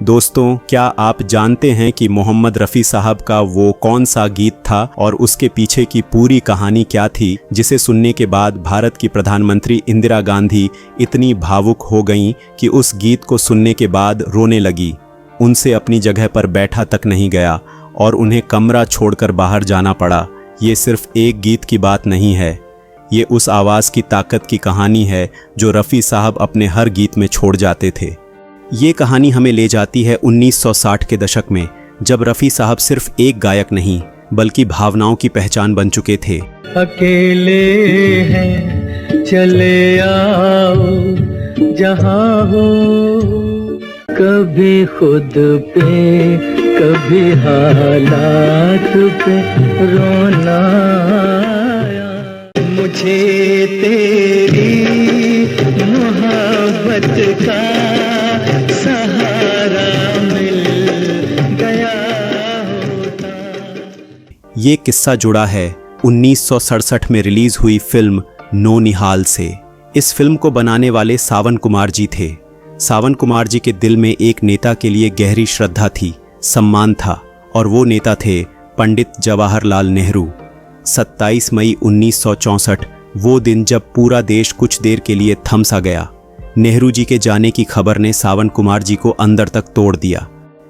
दोस्तों, क्या आप जानते हैं कि मोहम्मद रफ़ी साहब का वो कौन सा गीत था और उसके पीछे की पूरी कहानी क्या थी, जिसे सुनने के बाद भारत की प्रधानमंत्री इंदिरा गांधी इतनी भावुक हो गईं कि उस गीत को सुनने के बाद रोने लगी। उनसे अपनी जगह पर बैठा तक नहीं गया और उन्हें कमरा छोड़कर बाहर जाना पड़ा। ये सिर्फ एक गीत की बात नहीं है, ये उस आवाज़ की ताकत की कहानी है जो रफ़ी साहब अपने हर गीत में छोड़ जाते थे। ये कहानी हमें ले जाती है 1960 के दशक में, जब रफ़ी साहब सिर्फ एक गायक नहीं बल्कि भावनाओं की पहचान बन चुके थे। अकेले हैं चले आओ जहाँ हो, कभी खुद पे कभी हालात पे रोना आया। मुझे तेरी मोहब्बत का सहारा मिल गया होता। ये किस्सा जुड़ा है 1967 में रिलीज हुई फिल्म नौनिहाल से। इस फिल्म को बनाने वाले सावन कुमार जी थे। सावन कुमार जी के दिल में एक नेता के लिए गहरी श्रद्धा थी, सम्मान था, और वो नेता थे पंडित जवाहरलाल नेहरू। 27 मई 1964 वो दिन जब पूरा देश कुछ देर के लिए थम सा गया। नेहरू जी के जाने की खबर ने सावन कुमार जी को अंदर तक तोड़ दिया।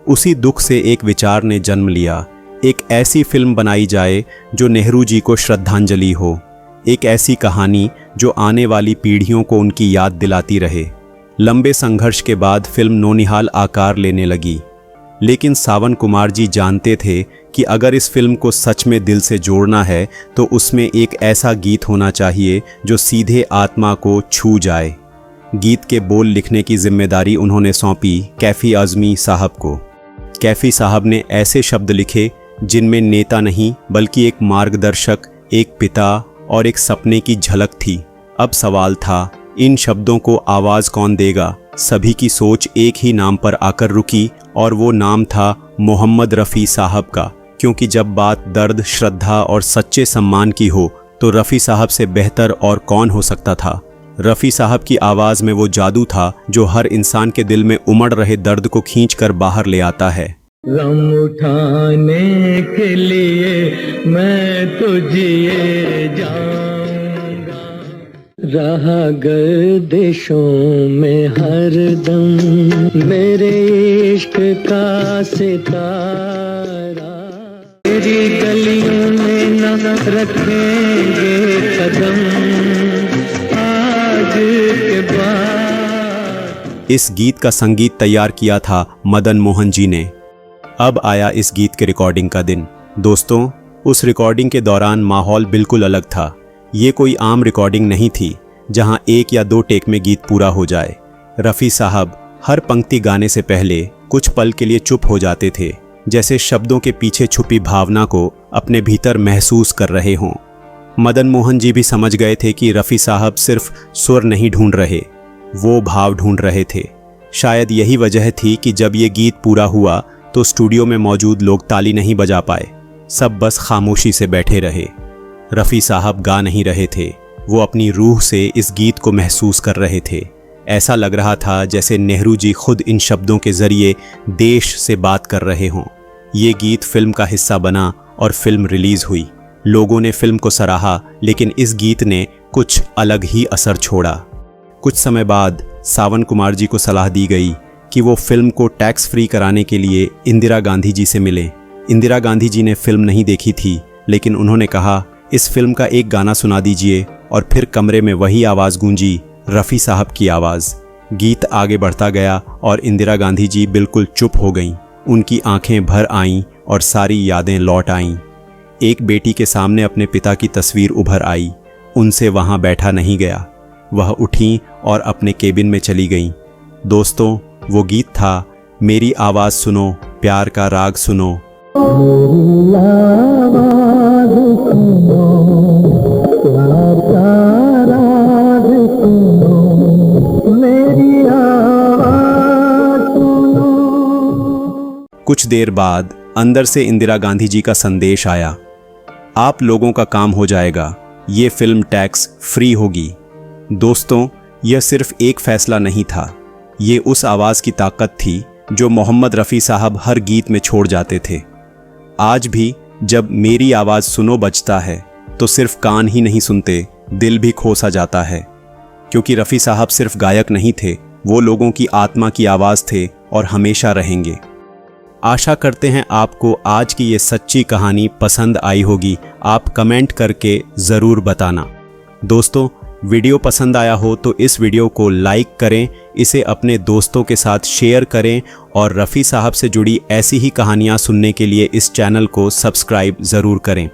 उसी दुख से एक विचार ने जन्म लिया, एक ऐसी फिल्म बनाई जाए जो नेहरू जी को श्रद्धांजलि हो, एक ऐसी कहानी जो आने वाली पीढ़ियों को उनकी याद दिलाती रहे। लंबे संघर्ष के बाद फिल्म नौनिहाल आकार लेने लगी, लेकिन सावन कुमार जी जानते थे कि अगर इस फिल्म को सच में दिल से जोड़ना है तो उसमें एक ऐसा गीत होना चाहिए जो सीधे आत्मा को छू जाए। गीत के बोल लिखने की जिम्मेदारी उन्होंने सौंपी कैफ़ी आज़मी साहब को। कैफ़ी साहब ने ऐसे शब्द लिखे जिनमें नेता नहीं बल्कि एक मार्गदर्शक, एक पिता और एक सपने की झलक थी। अब सवाल था, इन शब्दों को आवाज़ कौन देगा? सभी की सोच एक ही नाम पर आकर रुकी और वो नाम था मोहम्मद रफ़ी साहब का, क्योंकि जब बात दर्द, श्रद्धा और सच्चे सम्मान की हो तो रफ़ी साहब से बेहतर और कौन हो सकता था। रफ़ी साहब की आवाज़ में वो जादू था जो हर इंसान के दिल में उमड़ रहे दर्द को खींचकर बाहर ले आता है। गम उठाने के लिए मैं तो जिए जाऊंगा, रहा गर्दिशों में हरदम मेरे इश्क का सितारा। तेरी गलियों में न रखेंगे कदम आज के बाद। इस गीत का संगीत तैयार किया था मदन मोहन जी ने। अब आया इस गीत के रिकॉर्डिंग का दिन। दोस्तों, उस रिकॉर्डिंग के दौरान माहौल बिल्कुल अलग था। ये कोई आम रिकॉर्डिंग नहीं थी जहां एक या दो टेक में गीत पूरा हो जाए। रफ़ी साहब हर पंक्ति गाने से पहले कुछ पल के लिए चुप हो जाते थे, जैसे शब्दों के पीछे छुपी भावना को अपने भीतर महसूस कर रहे हों। मदन मोहन जी भी समझ गए थे कि रफ़ी साहब सिर्फ सुर नहीं ढूंढ रहे, वो भाव ढूंढ रहे थे। शायद यही वजह थी कि जब ये गीत पूरा हुआ तो स्टूडियो में मौजूद लोग ताली नहीं बजा पाए, सब बस खामोशी से बैठे रहे। रफ़ी साहब गा नहीं रहे थे, वो अपनी रूह से इस गीत को महसूस कर रहे थे। ऐसा लग रहा था जैसे नेहरू जी खुद इन शब्दों के जरिए देश से बात कर रहे हों। ये गीत फिल्म का हिस्सा बना और फिल्म रिलीज हुई। लोगों ने फिल्म को सराहा, लेकिन इस गीत ने कुछ अलग ही असर छोड़ा। कुछ समय बाद सावन कुमार जी को सलाह दी गई कि वो फिल्म को टैक्स फ्री कराने के लिए इंदिरा गांधी जी से मिलें। इंदिरा गांधी जी ने फिल्म नहीं देखी थी, लेकिन उन्होंने कहा, इस फिल्म का एक गाना सुना दीजिए। और फिर कमरे में वही आवाज़ गूंजी, रफ़ी साहब की आवाज़। गीत आगे बढ़ता गया और इंदिरा गांधी जी बिल्कुल चुप हो गईं। उनकी आंखें भर आईं और सारी यादें लौट आईं। एक बेटी के सामने अपने पिता की तस्वीर उभर आई। उनसे वहाँ बैठा नहीं गया, वह उठी और अपने केबिन में चली गईं। दोस्तों, वो गीत था, मेरी आवाज़ सुनो, प्यार का राग सुनो। कुछ देर बाद अंदर से इंदिरा गांधी जी का संदेश आया, आप लोगों का काम हो जाएगा, ये फिल्म टैक्स फ्री होगी। दोस्तों, यह सिर्फ एक फैसला नहीं था, ये उस आवाज़ की ताकत थी जो मोहम्मद रफ़ी साहब हर गीत में छोड़ जाते थे। आज भी जब मेरी आवाज़ सुनो बजता है तो सिर्फ कान ही नहीं सुनते, दिल भी खोसा जाता है, क्योंकि रफ़ी साहब सिर्फ गायक नहीं थे, वो लोगों की आत्मा की आवाज़ थे और हमेशा रहेंगे। आशा करते हैं आपको आज की ये सच्ची कहानी पसंद आई होगी। आप कमेंट करके ज़रूर बताना। दोस्तों, वीडियो पसंद आया हो तो इस वीडियो को लाइक करें, इसे अपने दोस्तों के साथ शेयर करें और रफ़ी साहब से जुड़ी ऐसी ही कहानियाँ सुनने के लिए इस चैनल को सब्सक्राइब ज़रूर करें।